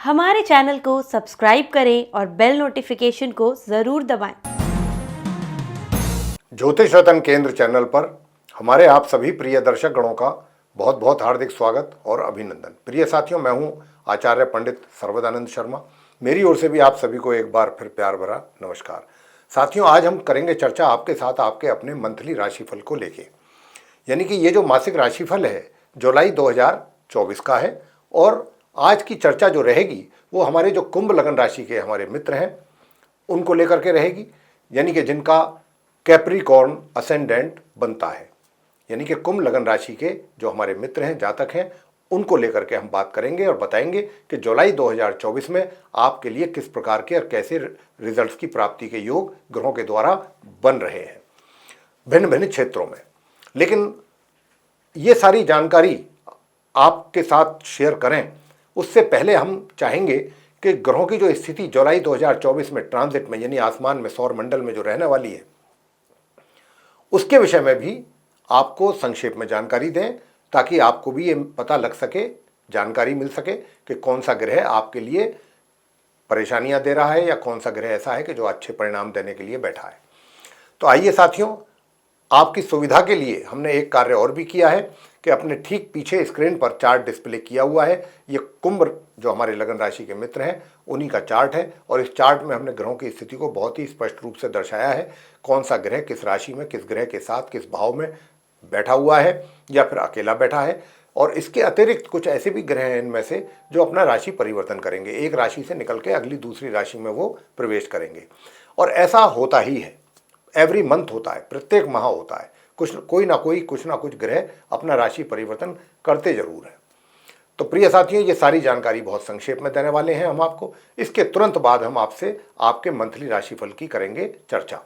हमारे चैनल को सब्सक्राइब करें और बेल नोटिफिकेशन को जरूर दबाएं। ज्योतिष रतन केंद्र चैनल पर हमारे आप सभी प्रिय दर्शक गणों का बहुत बहुत हार्दिक स्वागत और अभिनंदन। प्रिय साथियों, मैं हूं आचार्य पंडित सर्वदानंद शर्मा। मेरी ओर से भी आप सभी को एक बार फिर प्यार भरा नमस्कार। साथियों, आज हम करेंगे चर्चा आपके साथ आपके अपने मंथली राशिफल को लेके, यानी कि ये जो मासिक राशिफल है जुलाई 2024 का है। और आज की चर्चा जो रहेगी वो हमारे जो कुंभ लगन राशि के हमारे मित्र हैं उनको लेकर के रहेगी, यानी कि जिनका कैप्रिकॉर्न असेंडेंट बनता है, यानी कि कुंभ लगन राशि के जो हमारे मित्र हैं, जातक हैं, उनको लेकर के हम बात करेंगे और बताएंगे कि जुलाई 2024 में आपके लिए किस प्रकार के और कैसे रिजल्ट्स की प्राप्ति के योग ग्रहों के द्वारा बन रहे हैं भिन्न भिन्न क्षेत्रों में। लेकिन ये सारी जानकारी आपके साथ शेयर करें उससे पहले हम चाहेंगे कि ग्रहों की जो स्थिति जुलाई 2024 में ट्रांजिट में, यानी आसमान में सौर मंडल में जो रहने वाली है, उसके विषय में भी आपको संक्षेप में जानकारी दें, ताकि आपको भी ये पता लग सके, जानकारी मिल सके कि कौन सा ग्रह आपके लिए परेशानियां दे रहा है या कौन सा ग्रह ऐसा है कि जो अच्छे परिणाम देने के लिए बैठा है। तो आइए साथियों, आपकी सुविधा के लिए हमने एक कार्य और भी किया है कि अपने ठीक पीछे स्क्रीन पर चार्ट डिस्प्ले किया हुआ है। ये कुंभ जो हमारे लगन राशि के मित्र हैं उन्हीं का चार्ट है, और इस चार्ट में हमने ग्रहों की स्थिति को बहुत ही स्पष्ट रूप से दर्शाया है, कौन सा ग्रह किस राशि में, किस ग्रह के साथ किस भाव में बैठा हुआ है या फिर अकेला बैठा है। और इसके अतिरिक्त कुछ ऐसे भी ग्रह हैं इनमें से जो अपना राशि परिवर्तन करेंगे, एक राशि से निकल के अगली दूसरी राशि में वो प्रवेश करेंगे। और ऐसा होता ही है, एवरी मंथ होता है, प्रत्येक माह होता है, कोई ना कोई कुछ ना कुछ ग्रह अपना राशि परिवर्तन करते जरूर है। तो प्रिय साथियों, ये सारी जानकारी बहुत संक्षेप में देने वाले हैं हम आपको। इसके तुरंत बाद हम आपसे आपके मंथली राशिफल की करेंगे चर्चा,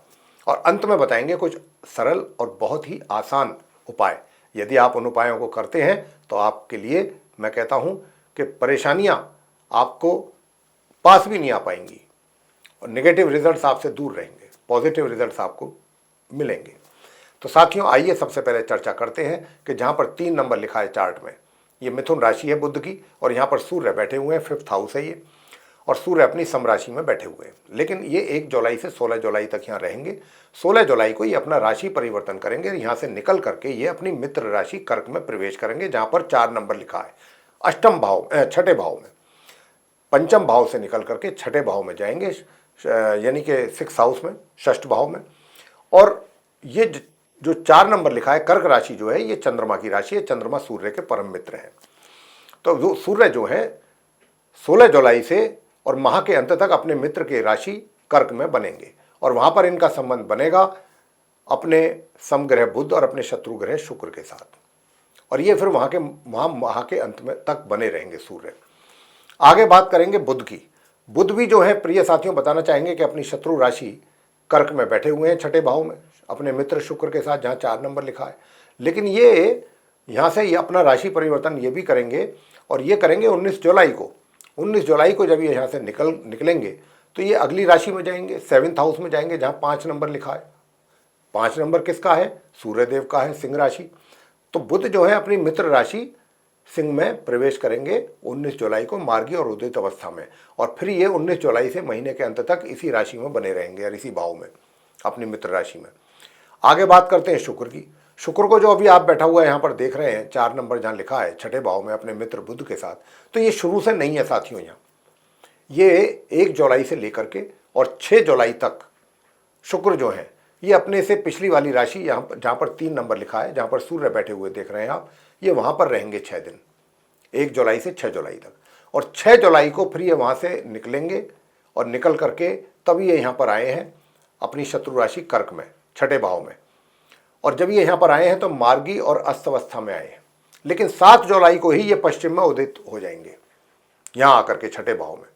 और अंत में बताएंगे कुछ सरल और बहुत ही आसान उपाय। यदि आप उन उपायों को करते हैं तो आपके लिए मैं कहता हूं कि परेशानियां आपको पास भी नहीं आ पाएंगी और नेगेटिव रिजल्ट्स आपसे दूर रहेंगे, पॉजिटिव रिजल्ट्स आपको मिलेंगे। तो साथियों, आइए सबसे पहले चर्चा करते हैं कि जहां पर 3 नंबर लिखा है चार्ट में, ये मिथुन राशि है बुध की, और यहाँ पर सूर्य बैठे हुए हैं, 5th हाउस है ये, और सूर्य अपनी सम राशि में बैठे हुए हैं। लेकिन ये 1 जुलाई से 16 जुलाई तक यहाँ रहेंगे। 16 जुलाई को ये अपना राशि परिवर्तन करेंगे, यहाँ से निकल करके ये अपनी मित्र राशि कर्क में प्रवेश करेंगे, जहाँ पर 4 नंबर लिखा है, अष्टम भाव, छठे भाव में। पंचम भाव से निकल करके छठे भाव में जाएंगे, यानी कि 6th हाउस में, षष्ठ भाव में। और ये जो 4 नंबर लिखा है कर्क राशि जो है, ये चंद्रमा की राशि है, चंद्रमा सूर्य के परम मित्र हैं। तो सूर्य जो है 16 जुलाई से और माह के अंत तक अपने मित्र के राशि कर्क में बनेंगे, और वहां पर इनका संबंध बनेगा अपने समग्रह बुध और अपने शत्रु ग्रह शुक्र के साथ, और ये फिर वहां माह के अंत में तक बने रहेंगे सूर्य। आगे बात करेंगे बुध की। बुध भी जो है प्रिय साथियों बताना चाहेंगे कि अपनी शत्रु राशि कर्क में बैठे हुए हैं, छठे भाव में, अपने मित्र शुक्र के साथ, जहाँ 4 नंबर लिखा है। लेकिन ये यहाँ से ये अपना राशि परिवर्तन ये भी करेंगे, और ये करेंगे 19 जुलाई को। 19 जुलाई को जब ये यहाँ से निकलेंगे तो ये अगली राशि में जाएंगे, 7th हाउस में जाएंगे, जहाँ 5 नंबर लिखा है। 5 नंबर किसका है? सूर्यदेव का है, सिंह राशि। तो बुध जो है अपनी मित्र राशि सिंह में प्रवेश करेंगे 19 जुलाई को, मार्गी और उदित अवस्था में, और फिर ये 19 जुलाई से महीने के अंत तक इसी राशि में बने रहेंगे और इसी भाव में, अपनी मित्र राशि में। आगे बात करते हैं शुक्र की। शुक्र को जो अभी आप बैठा हुआ है यहाँ पर देख रहे हैं, 4 नंबर जहाँ लिखा है, छठे भाव में अपने मित्र बुध के साथ। तो ये शुरू से नहीं है साथियों, यहाँ ये 1 जुलाई से लेकर के और 6 जुलाई तक शुक्र जो है ये अपने से पिछली वाली राशि, यहाँ जहाँ पर 3 नंबर लिखा है, जहाँ पर सूर्य बैठे हुए देख रहे हैं आप, ये वहाँ पर रहेंगे 6 दिन, 1 जुलाई से 6 जुलाई तक। और 6 जुलाई को फिर ये वहाँ से निकलेंगे, और निकल करके तब ये यहाँ पर आए हैं अपनी शत्रु राशि कर्क में, छठे भाव में। और जब ये यहाँ पर आए हैं तो मार्गी और अस्त अवस्था में आए हैं। लेकिन 7 जुलाई को ही ये पश्चिम में उदित हो जाएंगे, यहाँ आकर के छठे भाव में।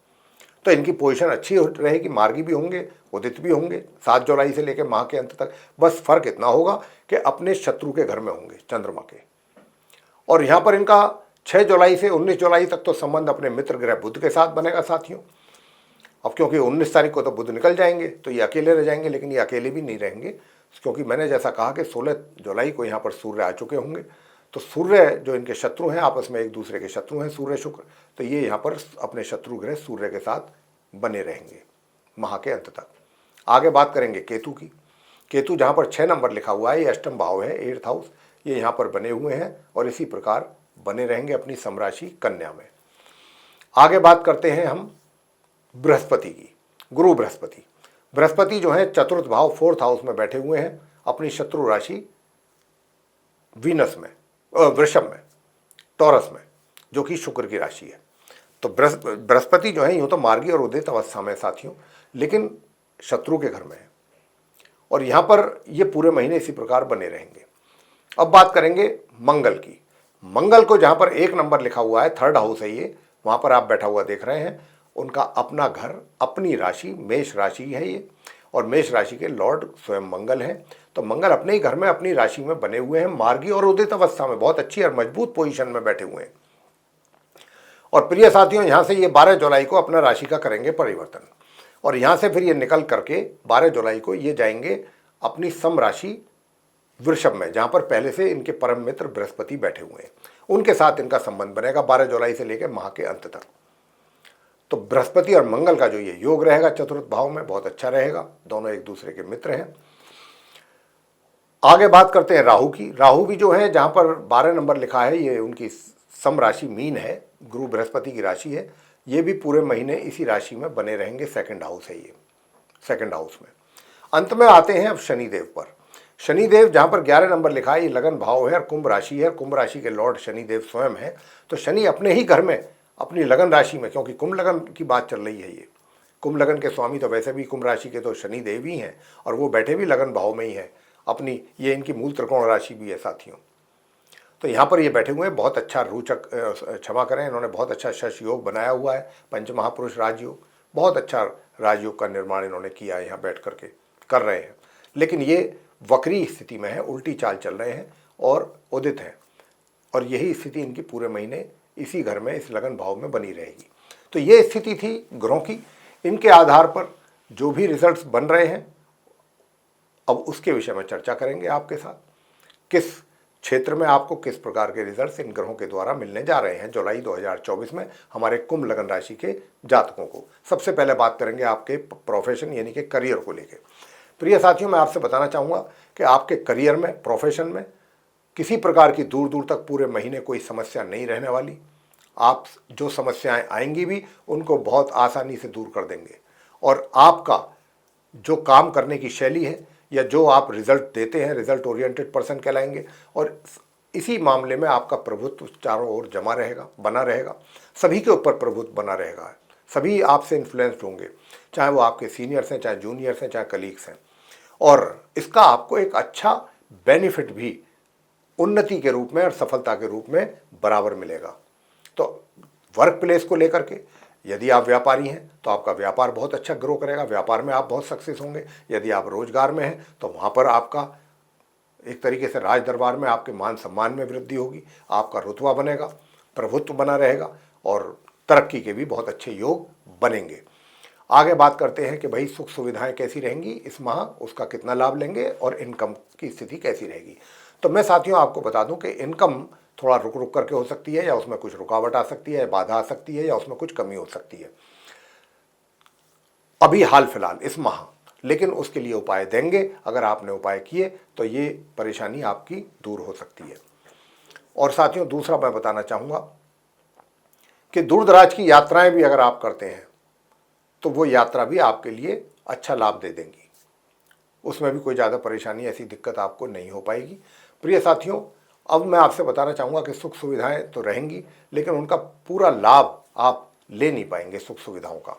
तो इनकी पोजीशन अच्छी रहेगी, मार्गी भी होंगे, उदित भी होंगे 7 जुलाई से लेकर माह के अंत तक। बस फर्क इतना होगा कि अपने शत्रु के घर में होंगे, चंद्रमा के। और यहाँ पर इनका 6 जुलाई से 19 जुलाई तक तो संबंध अपने मित्र ग्रह बुध के साथ बनेगा साथियों। अब क्योंकि 19 तारीख को तो बुध निकल जाएंगे तो ये अकेले रह जाएंगे, लेकिन ये अकेले भी नहीं रहेंगे, क्योंकि मैंने जैसा कहा कि 16 जुलाई को यहाँ पर सूर्य आ चुके होंगे। तो सूर्य जो इनके शत्रु हैं, आपस में एक दूसरे के शत्रु हैं सूर्य शुक्र, तो ये यहाँ पर अपने शत्रु ग्रह सूर्य के साथ बने रहेंगे माह के अंत तक। आगे बात करेंगे केतु की। केतु जहाँ पर 6 नंबर लिखा हुआ है, ये अष्टम भाव है, 8th हाउस, ये यहाँ पर बने हुए हैं और इसी प्रकार बने रहेंगे अपनी समराशि कन्या में। आगे बात करते हैं हम बृहस्पति की। गुरु बृहस्पति, बृहस्पति जो है चतुर्थ भाव 4th हाउस में बैठे हुए हैं अपनी शत्रु राशि वीनस में, वृषभ में, टॉरस में, जो कि शुक्र की राशि है। तो बृहस्पति जो है यूँ तो मार्गी और उदित अवस्था में साथियों, लेकिन शत्रु के घर में है और यहाँ पर ये पूरे महीने इसी प्रकार बने रहेंगे। अब बात करेंगे मंगल की। मंगल को जहाँ पर 1 नंबर लिखा हुआ है, 3rd हाउस है ये, वहाँ पर आप बैठा हुआ देख रहे हैं। उनका अपना घर, अपनी राशि मेष राशि है ये, और मेष राशि के लॉर्ड स्वयं मंगल हैं। तो मंगल अपने ही घर में अपनी राशि में बने हुए हैं, मार्गी और उदित अवस्था में, बहुत अच्छी और मजबूत पोजीशन में बैठे हुए हैं। और प्रिय साथियों, यहाँ से ये 12 जुलाई को अपना राशि का करेंगे परिवर्तन और यहाँ से फिर ये निकल करके 12 जुलाई को ये जाएंगे अपनी सम राशि वृषभ में, जहाँ पर पहले से इनके परम मित्र बृहस्पति बैठे हुए हैं। उनके साथ इनका संबंध बनेगा 12 जुलाई से लेकर माह के अंत तक। तो बृहस्पति और मंगल का जो ये योग रहेगा चतुर्थ भाव में, बहुत अच्छा रहेगा, दोनों एक दूसरे के मित्र हैं। आगे बात करते हैं राहु की। राहु भी जो है, जहाँ पर 12 नंबर लिखा है, ये उनकी सम राशि मीन है, गुरु बृहस्पति की राशि है। ये भी पूरे महीने इसी राशि में बने रहेंगे, 2nd हाउस है ये, 2nd हाउस में। अंत में आते हैं अब शनिदेव पर। शनिदेव जहाँ पर 11 नंबर लिखा है, ये लगन भाव है और कुंभ राशि है, कुंभ राशि के लॉर्ड शनिदेव स्वयं है। तो शनि अपने ही घर में अपनी लगन राशि में, क्योंकि कुंभ लगन की बात चल रही है, ये कुंभ लगन के स्वामी तो वैसे भी कुंभ राशि के तो शनिदेव ही हैं और वो बैठे भी लगन भाव में ही है अपनी, ये इनकी मूल त्रिकोण राशि भी है साथियों। तो यहाँ पर ये बैठे हुए हैं, बहुत अच्छा रोचक, क्षमा करें, इन्होंने बहुत अच्छा शश योग बनाया हुआ है, पंचमहापुरुष राजयोग, बहुत अच्छा राजयोग का निर्माण इन्होंने किया है, यहाँ बैठ करके कर रहे हैं। लेकिन ये वक्री स्थिति में है, उल्टी चाल चल रहे हैं और उदित हैं, और यही स्थिति इनकी पूरे महीने इसी घर में, इस लगन भाव में बनी रहेगी। तो ये स्थिति थी ग्रहों की। इनके आधार पर जो भी रिजल्ट्स बन रहे हैं, अब उसके विषय में चर्चा करेंगे आपके साथ, किस क्षेत्र में आपको किस प्रकार के रिजल्ट्स इन ग्रहों के द्वारा मिलने जा रहे हैं जुलाई 2024 में हमारे कुंभ लगन राशि के जातकों को। सबसे पहले बात करेंगे आपके प्रोफेशन यानी कि करियर को लेकर। प्रिय साथियों, मैं आपसे बताना चाहूँगा कि आपके करियर में, प्रोफेशन में किसी प्रकार की दूर दूर तक पूरे महीने कोई समस्या नहीं रहने वाली। आप जो समस्याएं आएंगी भी उनको बहुत आसानी से दूर कर देंगे, और आपका जो काम करने की शैली है या जो आप रिजल्ट देते हैं, रिजल्ट ओरिएंटेड पर्सन कहलाएंगे, और इसी मामले में आपका प्रभुत्व चारों ओर जमा रहेगा, बना रहेगा, सभी के ऊपर प्रभुत्व बना रहेगा, सभी आपसे इन्फ्लुएंस्ड होंगे, चाहे वो आपके सीनियर्स हैं, चाहे जूनियर्स हैं, चाहे कलीग्स हैं, और इसका आपको एक अच्छा बेनिफिट भी उन्नति के रूप में और सफलता के रूप में बराबर मिलेगा। तो वर्क प्लेस को लेकर के यदि आप व्यापारी हैं तो आपका व्यापार बहुत अच्छा ग्रो करेगा, व्यापार में आप बहुत सक्सेस होंगे। यदि आप रोजगार में हैं तो वहाँ पर आपका एक तरीके से राज दरबार में आपके मान सम्मान में वृद्धि होगी, आपका रुतबा बनेगा, प्रभुत्व बना रहेगा और तरक्की के भी बहुत अच्छे योग बनेंगे। आगे बात करते हैं कि भाई सुख सुविधाएं कैसी रहेंगी इस माह, उसका कितना लाभ लेंगे और इनकम की स्थिति कैसी रहेगी। तो मैं साथियों आपको बता दूं कि इनकम थोड़ा रुक रुक करके हो सकती है, या उसमें कुछ रुकावट आ सकती है, बाधा आ सकती है, या उसमें कुछ कमी हो सकती है अभी हाल फिलहाल इस माह, लेकिन उसके लिए उपाय देंगे। अगर आपने उपाय किए तो ये परेशानी आपकी दूर हो सकती है। और साथियों दूसरा मैं बताना चाहूँगा कि दूर दराज की यात्राएं भी अगर आप करते हैं तो वो यात्रा भी आपके लिए अच्छा लाभ दे देंगी, उसमें भी कोई ज़्यादा परेशानी, ऐसी दिक्कत आपको नहीं हो पाएगी। प्रिय साथियों, अब मैं आपसे बताना चाहूँगा कि सुख सुविधाएं तो रहेंगी, लेकिन उनका पूरा लाभ आप ले नहीं पाएंगे सुख सुविधाओं का,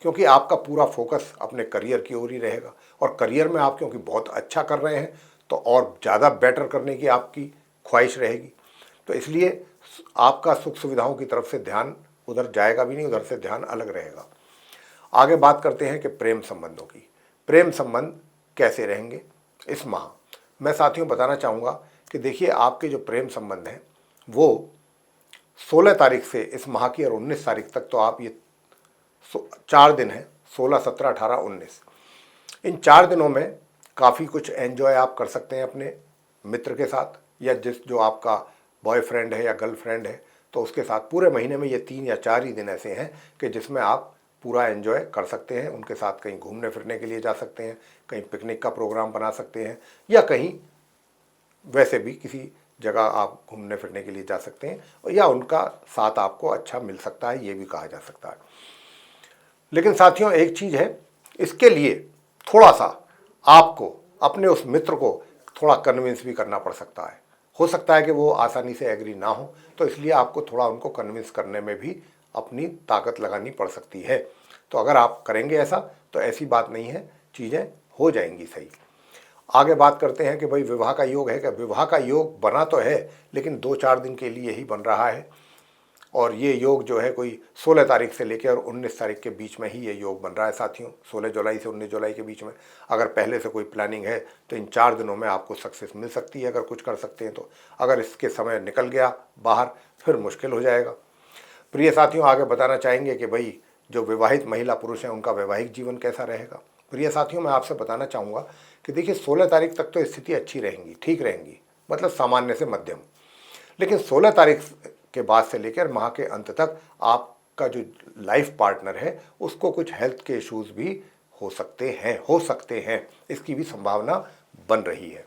क्योंकि आपका पूरा फोकस अपने करियर की ओर ही रहेगा, और करियर में आप क्योंकि बहुत अच्छा कर रहे हैं तो और ज़्यादा बेटर करने की आपकी ख्वाहिश रहेगी। तो इसलिए आपका सुख सुविधाओं की तरफ से ध्यान उधर जाएगा भी नहीं, उधर से ध्यान अलग रहेगा। आगे बात करते हैं कि प्रेम संबंधों की। प्रेम संबंध कैसे रहेंगे इस माह? मैं साथियों बताना चाहूँगा कि देखिए, आपके जो प्रेम संबंध हैं वो 16 तारीख से इस माह की और 19 तारीख तक, तो आप ये 4 दिन हैं, 16, 17, 18, 19, इन 4 दिनों में काफ़ी कुछ एंजॉय आप कर सकते हैं अपने मित्र के साथ, या जो आपका बॉयफ्रेंड है या गर्लफ्रेंड है तो उसके साथ पूरे महीने में ये 3 या 4 ही दिन ऐसे हैं कि जिसमें आप पूरा एंजॉय कर सकते हैं। उनके साथ कहीं घूमने फिरने के लिए जा सकते हैं, कहीं पिकनिक का प्रोग्राम बना सकते हैं, या कहीं वैसे भी किसी जगह आप घूमने फिरने के लिए जा सकते हैं, या उनका साथ आपको अच्छा मिल सकता है, ये भी कहा जा सकता है। लेकिन साथियों एक चीज़ है, इसके लिए थोड़ा सा आपको अपने उस मित्र को थोड़ा कन्विंस भी करना पड़ सकता है। हो सकता है कि वो आसानी से एग्री ना हो, तो इसलिए आपको थोड़ा उनको कन्विंस करने में भी अपनी ताकत लगानी पड़ सकती है। तो अगर आप करेंगे ऐसा तो ऐसी बात नहीं है, चीज़ें हो जाएंगी सही। आगे बात करते हैं कि भाई विवाह का योग है क्या। विवाह का योग बना तो है लेकिन 2-4 दिन के लिए ही बन रहा है, और ये योग जो है कोई 16 तारीख से लेकर और 19 तारीख के बीच में ही ये योग बन रहा है साथियों। 16 जुलाई से 19 जुलाई के बीच में अगर पहले से कोई प्लानिंग है तो इन 4 दिनों में आपको सक्सेस मिल सकती है, अगर कुछ कर सकते हैं तो। अगर इसके समय निकल गया बाहर फिर मुश्किल हो जाएगा। प्रिय साथियों आगे बताना चाहेंगे कि भाई जो विवाहित महिला पुरुष हैं उनका वैवाहिक जीवन कैसा रहेगा। प्रिय साथियों मैं आपसे बताना चाहूँगा कि देखिए 16 तारीख तक तो स्थिति अच्छी रहेंगी, ठीक रहेंगी, मतलब सामान्य से मध्यम। लेकिन 16 तारीख के बाद से लेकर माह के अंत तक आपका जो लाइफ पार्टनर है उसको कुछ हेल्थ के इश्यूज भी हो सकते हैं, इसकी भी संभावना बन रही है।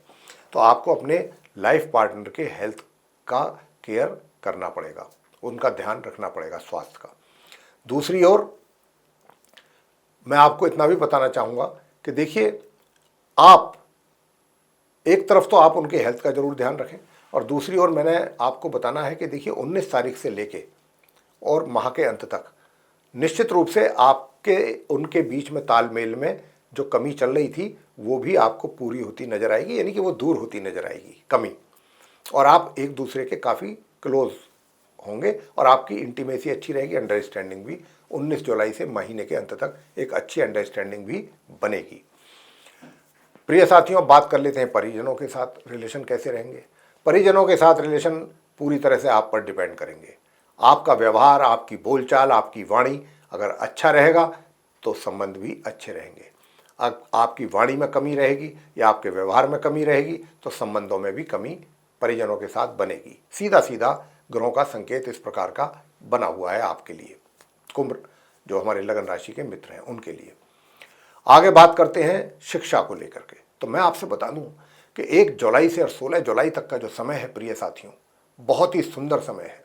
तो आपको अपने लाइफ पार्टनर के हेल्थ का केयर करना पड़ेगा, उनका ध्यान रखना पड़ेगा, स्वास्थ्य का। दूसरी ओर मैं आपको इतना भी बताना चाहूँगा कि देखिए आप एक तरफ तो आप उनके हेल्थ का जरूर ध्यान रखें, और दूसरी ओर मैंने आपको बताना है कि देखिए 19 तारीख से लेके और माह के अंत तक निश्चित रूप से आपके उनके बीच में तालमेल में जो कमी चल रही थी वो भी आपको पूरी होती नजर आएगी, यानी कि वो दूर होती नजर आएगी कमी, और आप एक दूसरे के काफ़ी क्लोज होंगे और आपकी इंटीमेसी अच्छी रहेगी, अंडरस्टैंडिंग भी 19 जुलाई से महीने के अंत तक एक अच्छी अंडरस्टैंडिंग भी बनेगी। प्रिय साथियों बात कर लेते हैं परिजनों के साथ रिलेशन कैसे रहेंगे। परिजनों के साथ रिलेशन पूरी तरह से आप पर डिपेंड करेंगे। आपका व्यवहार, आपकी बोलचाल, आपकी वाणी अगर अच्छा रहेगा तो संबंध भी अच्छे रहेंगे। आपकी वाणी में कमी रहेगी या आपके व्यवहार में कमी रहेगी तो संबंधों में भी कमी परिजनों के साथ बनेगी। सीधा सीधा ग्रहों का संकेत इस प्रकार का बना हुआ है आपके लिए, कुंभ जो हमारे लगन राशि के मित्र हैं उनके लिए। आगे बात करते हैं शिक्षा को लेकर के। तो मैं आपसे बता दूं कि 1 जुलाई से और 16 जुलाई तक का जो समय है प्रिय साथियों, बहुत ही सुंदर समय है,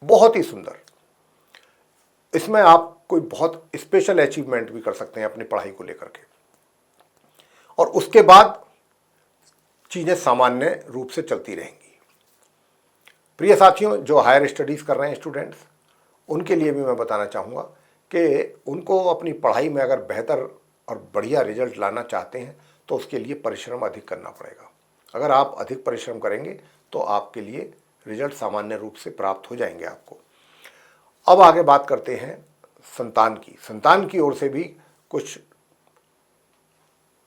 बहुत ही सुंदर। इसमें आप कोई बहुत स्पेशल अचीवमेंट भी कर सकते हैं अपनी पढ़ाई को लेकर के, और उसके बाद चीजें सामान्य रूप से चलती रहेंगी। प्रिय साथियों जो हायर स्टडीज कर रहे हैं स्टूडेंट्स, उनके लिए भी मैं बताना चाहूँगा कि उनको अपनी पढ़ाई में अगर बेहतर और बढ़िया रिजल्ट लाना चाहते हैं तो उसके लिए परिश्रम अधिक करना पड़ेगा। अगर आप अधिक परिश्रम करेंगे तो आपके लिए रिजल्ट सामान्य रूप से प्राप्त हो जाएंगे आपको। अब आगे बात करते हैं संतान की ओर से भी कुछ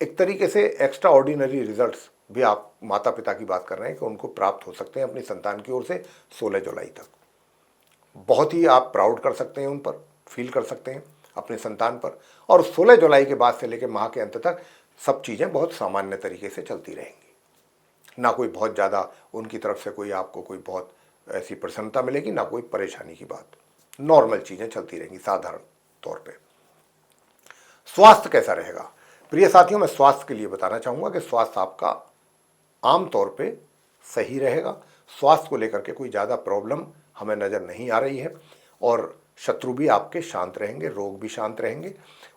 एक तरीके से एक्स्ट्रा ऑर्डिनरी रिजल्ट्स भी आप माता पिता की बात कर रहे हैं कि उनको प्राप्त हो सकते हैं अपनी संतान की ओर से 16 जुलाई तक। बहुत ही आप प्राउड कर सकते हैं, उन पर फील कर सकते हैं अपने संतान पर, और 16 जुलाई के बाद से लेकर माह के अंत तक सब चीज़ें बहुत सामान्य तरीके से चलती रहेंगी। ना कोई बहुत ज़्यादा उनकी तरफ से कोई आपको कोई बहुत ऐसी प्रसन्नता मिलेगी, ना कोई परेशानी की बात, नॉर्मल चीज़ें चलती रहेंगी साधारण तौर पे। स्वास्थ्य कैसा रहेगा प्रिय साथियों, मैं स्वास्थ्य के लिए बताना चाहूँगा कि स्वास्थ्य आपका आमतौर पे सही रहेगा। स्वास्थ्य को लेकर के कोई ज़्यादा प्रॉब्लम हमें नज़र नहीं आ रही है, और शत्रु भी आपके शांत रहेंगे, रोग भी शांत रहेंगे।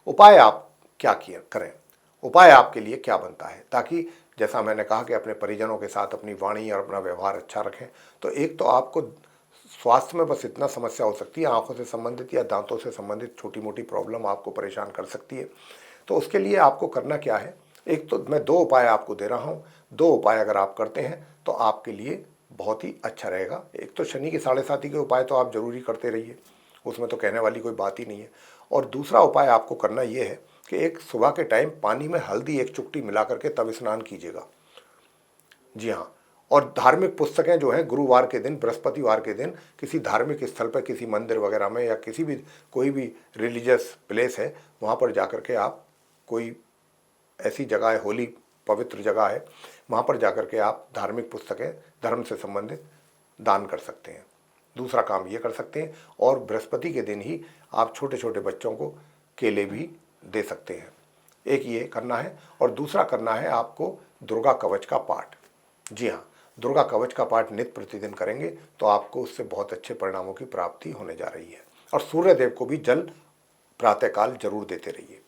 उपाय आप क्या किया करें, उपाय आपके लिए क्या बनता है, ताकि जैसा मैंने कहा कि अपने परिजनों के साथ अपनी वाणी और अपना व्यवहार अच्छा रखें। तो एक तो आपको स्वास्थ्य में बस इतना समस्या हो सकती है, आंखों से संबंधित या दांतों से संबंधित छोटी मोटी प्रॉब्लम आपको परेशान कर सकती है। तो उसके लिए आपको करना क्या है, एक तो मैं 2 उपाय आपको दे रहा हूँ। 2 उपाय अगर आप करते हैं तो आपके लिए बहुत ही अच्छा रहेगा। एक तो शनि की 7.5 के उपाय तो आप जरूरी करते रहिए, उसमें तो कहने वाली कोई बात ही नहीं है। और दूसरा उपाय आपको करना ये है कि एक सुबह के टाइम पानी में हल्दी 1 चुटकी मिला करके तब स्नान कीजिएगा। जी हाँ, और धार्मिक पुस्तकें जो हैं गुरुवार के दिन, बृहस्पतिवार के दिन किसी धार्मिक स्थल पर, किसी मंदिर वगैरह में या किसी भी कोई भी रिलीजियस प्लेस है वहाँ पर जाकर के आप, कोई ऐसी जगह है, होली पवित्र जगह है, वहाँ पर जाकर के आप धार्मिक पुस्तकें, धर्म से संबंधित दान कर सकते हैं। दूसरा काम ये कर सकते हैं, और बृहस्पति के दिन ही आप छोटे छोटे बच्चों को केले भी दे सकते हैं। एक ये करना है, और दूसरा करना है आपको दुर्गा कवच का पाठ। जी हाँ, दुर्गा कवच का पाठ नित्य प्रतिदिन करेंगे तो आपको उससे बहुत अच्छे परिणामों की प्राप्ति होने जा रही है। और सूर्य देव को भी जल प्रातःकाल जरूर देते रहिए।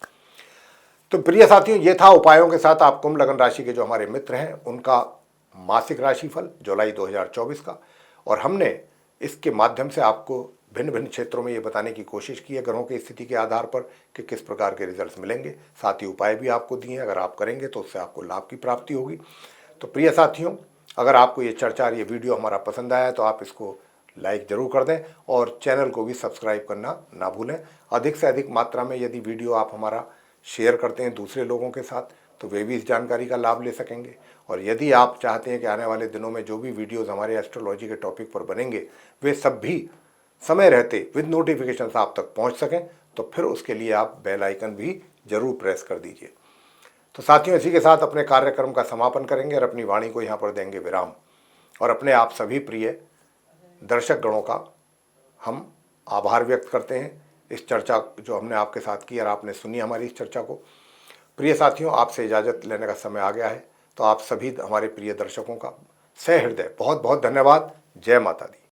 तो प्रिय साथियों, ये था उपायों के साथ आप कुंभ लग्न राशि के जो हमारे मित्र हैं उनका मासिक राशिफल जुलाई 2024 का। और हमने इसके माध्यम से आपको भिन्न भिन्न क्षेत्रों में ये बताने की कोशिश की है ग्रहों की स्थिति के आधार पर कि किस प्रकार के रिजल्ट्स मिलेंगे। साथ ही उपाय भी आपको दिए हैं, अगर आप करेंगे तो उससे आपको लाभ की प्राप्ति होगी। तो प्रिय साथियों, अगर आपको ये चर्चा, ये वीडियो हमारा पसंद आया तो आप इसको लाइक जरूर कर दें, और चैनल को भी सब्सक्राइब करना ना भूलें। अधिक से अधिक मात्रा में यदि वीडियो आप हमारा शेयर करते हैं दूसरे लोगों के साथ, तो वे भी इस जानकारी का लाभ ले सकेंगे। और यदि आप चाहते हैं कि आने वाले दिनों में जो भी वीडियोज़ हमारे एस्ट्रोलॉजी के टॉपिक पर बनेंगे वे सब भी समय रहते विद नोटिफिकेशन आप तक पहुंच सकें, तो फिर उसके लिए आप बेल आइकन भी जरूर प्रेस कर दीजिए। तो साथियों, इसी के साथ अपने कार्यक्रम का समापन करेंगे और अपनी वाणी को यहाँ पर देंगे विराम। और अपने आप सभी प्रिय दर्शक गणों का हम आभार व्यक्त करते हैं इस चर्चा जो हमने आपके साथ की और आपने सुनी हमारी इस चर्चा को। प्रिय साथियों, आपसे इजाज़त लेने का समय आ गया है, तो आप सभी हमारे प्रिय दर्शकों का सहृदय बहुत बहुत धन्यवाद। जय माता दी।